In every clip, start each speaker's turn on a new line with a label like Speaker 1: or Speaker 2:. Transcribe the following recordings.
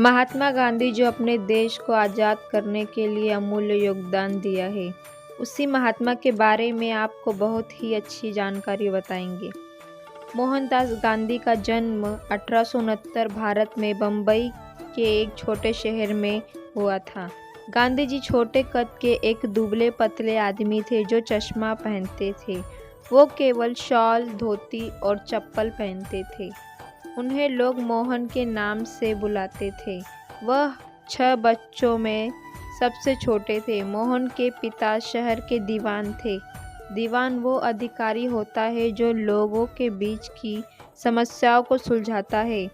Speaker 1: महात्मा गांधी जो अपने देश को आज़ाद करने के लिए अमूल्य योगदान दिया है, उसी महात्मा के बारे में आपको बहुत ही अच्छी जानकारी बताएंगे। मोहनदास गांधी का जन्म 1869 भारत में बम्बई के एक छोटे शहर में हुआ था। गांधी जी छोटे कद के एक दुबले पतले आदमी थे जो चश्मा पहनते थे। वो केवल शॉल, धोती और चप्पल पहनते थे। उन्हें लोग मोहन के नाम से बुलाते थे। वह 6 बच्चों में सबसे छोटे थे। मोहन के पिता शहर के दीवान थे। दीवान वो अधिकारी होता है जो लोगों के बीच की समस्याओं को सुलझाता है,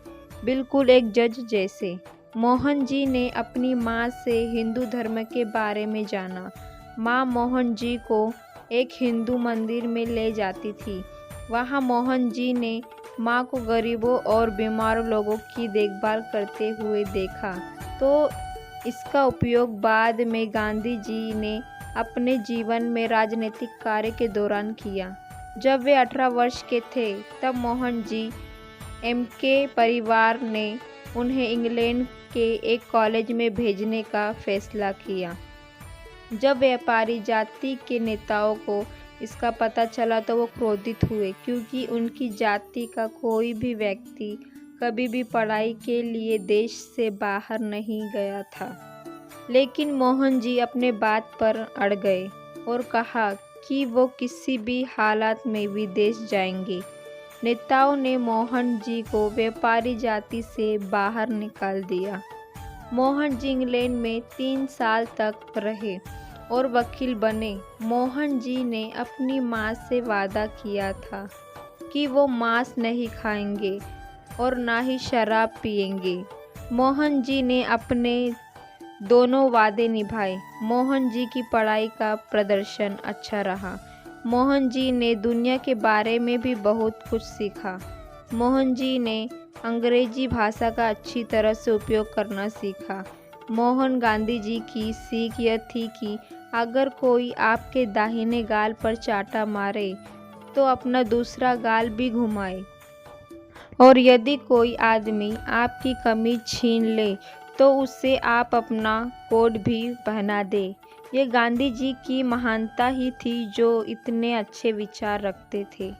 Speaker 1: बिल्कुल एक जज जैसे। मोहन जी ने अपनी माँ से हिंदू धर्म के बारे में जाना। माँ मोहन जी को एक हिंदू मंदिर में ले जाती थी। वहाँ मोहन जी ने माँ को गरीबों और बीमार लोगों की देखभाल करते हुए देखा, तो इसका उपयोग बाद में गांधी जी ने अपने जीवन में राजनीतिक कार्य के दौरान किया। जब वे 18 वर्ष के थे तब मोहन जी के परिवार ने उन्हें इंग्लैंड के एक कॉलेज में भेजने का फैसला किया। जब व्यापारी जाति के नेताओं को इसका पता चला तो वो क्रोधित हुए, क्योंकि उनकी जाति का कोई भी व्यक्ति कभी भी पढ़ाई के लिए देश से बाहर नहीं गया था। लेकिन मोहन जी अपने बात पर अड़ गए और कहा कि वो किसी भी हालात में विदेश जाएंगे। नेताओं ने मोहन जी को व्यापारी जाति से बाहर निकाल दिया। मोहन जी इंग्लैंड में 3 साल तक रहे और वकील बने। मोहन जी ने अपनी माँ से वादा किया था कि वो मांस नहीं खाएंगे और ना ही शराब पिएंगे। मोहन जी ने अपने दोनों वादे निभाए। मोहन जी की पढ़ाई का प्रदर्शन अच्छा रहा। मोहन जी ने दुनिया के बारे में भी बहुत कुछ सीखा। मोहन जी ने अंग्रेजी भाषा का अच्छी तरह से उपयोग करना सीखा। मोहन गांधी जी की सीख यह थी कि अगर कोई आपके दाहिने गाल पर चांटा मारे तो अपना दूसरा गाल भी घुमाए, और यदि कोई आदमी आपकी कमीज छीन ले तो उससे आप अपना कोट भी पहना दे। ये गांधी जी की महानता ही थी जो इतने अच्छे विचार रखते थे।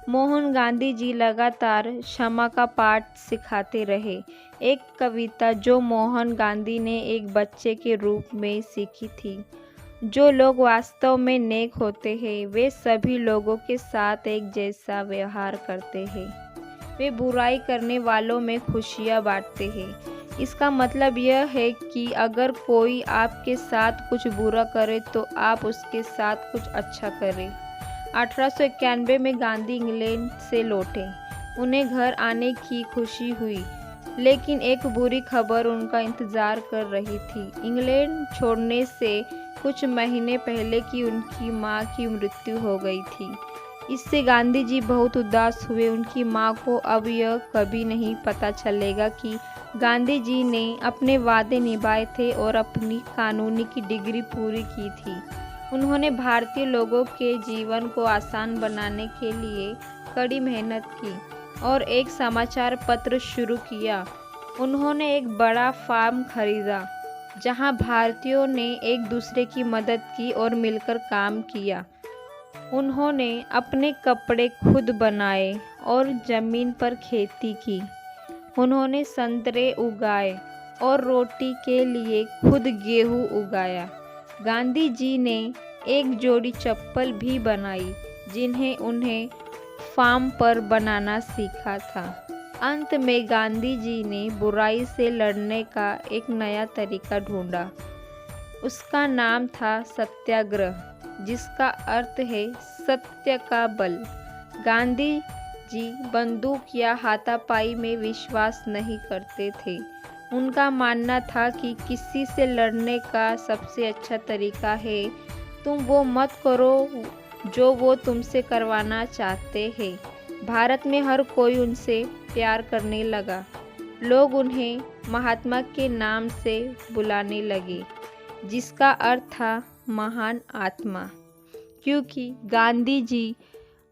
Speaker 1: मोहन गांधी जी लगातार क्षमा का पाठ सिखाते रहे। एक कविता जो मोहन गांधी ने एक बच्चे के रूप में सीखी थी: जो लोग वास्तव में नेक होते हैं वे सभी लोगों के साथ एक जैसा व्यवहार करते हैं। वे बुराई करने वालों में खुशियाँ बांटते हैं। इसका मतलब यह है कि अगर कोई आपके साथ कुछ बुरा करे तो आप उसके साथ कुछ अच्छा करें। 1891 में गांधी इंग्लैंड से लौटे। उन्हें घर आने की खुशी हुई, लेकिन एक बुरी खबर उनका इंतजार कर रही थी। इंग्लैंड छोड़ने से कुछ महीने पहले की उनकी माँ की मृत्यु हो गई थी। इससे गांधी जी बहुत उदास हुए। उनकी माँ को अब यह कभी नहीं पता चलेगा कि गांधी जी ने अपने वादे निभाए थे और अपनी कानूनी की डिग्री पूरी की थी। उन्होंने भारतीय लोगों के जीवन को आसान बनाने के लिए कड़ी मेहनत की और एक समाचार पत्र शुरू किया। उन्होंने एक बड़ा फार्म खरीदा जहां भारतीयों ने एक दूसरे की मदद की और मिलकर काम किया। उन्होंने अपने कपड़े खुद बनाए और जमीन पर खेती की। उन्होंने संतरे उगाए और रोटी के लिए खुद गेहूं उगाया। गांधी जी ने एक जोड़ी चप्पल भी बनाई जिन्हें उन्हें फार्म पर बनाना सीखा था। अंत में गांधी जी ने बुराई से लड़ने का एक नया तरीका ढूंढा। उसका नाम था सत्याग्रह, जिसका अर्थ है सत्य का बल। गांधी जी बंदूक या हाथापाई में विश्वास नहीं करते थे। उनका मानना था कि किसी से लड़ने का सबसे अच्छा तरीका है तुम वो मत करो जो वो तुमसे करवाना चाहते हैं। भारत में हर कोई उनसे प्यार करने लगा। लोग उन्हें महात्मा के नाम से बुलाने लगे, जिसका अर्थ था महान आत्मा, क्योंकि गांधी जी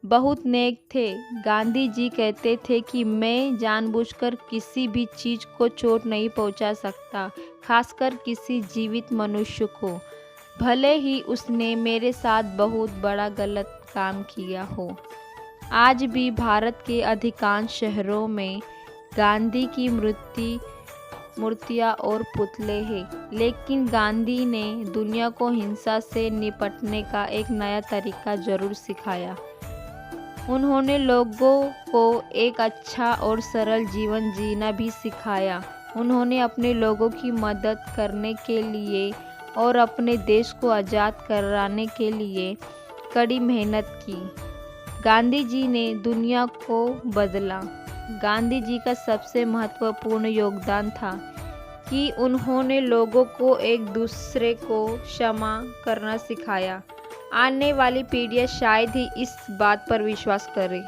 Speaker 1: बहुत नेक थे। गांधी जी कहते थे कि मैं जानबूझकर किसी भी चीज़ को चोट नहीं पहुंचा सकता, खासकर किसी जीवित मनुष्य को, भले ही उसने मेरे साथ बहुत बड़ा गलत काम किया हो। आज भी भारत के अधिकांश शहरों में गांधी की मूर्तियाँ और पुतले हैं, लेकिन गांधी ने दुनिया को हिंसा से निपटने का एक नया तरीका ज़रूर सिखाया। उन्होंने लोगों को एक अच्छा और सरल जीवन जीना भी सिखाया। उन्होंने अपने लोगों की मदद करने के लिए और अपने देश को आज़ाद कराने के लिए कड़ी मेहनत की। गांधी जी ने दुनिया को बदला। गांधी जी का सबसे महत्वपूर्ण योगदान था कि उन्होंने लोगों को एक दूसरे को क्षमा करना सिखाया। आने वाली पीढ़ियाँ शायद ही इस बात पर विश्वास करें।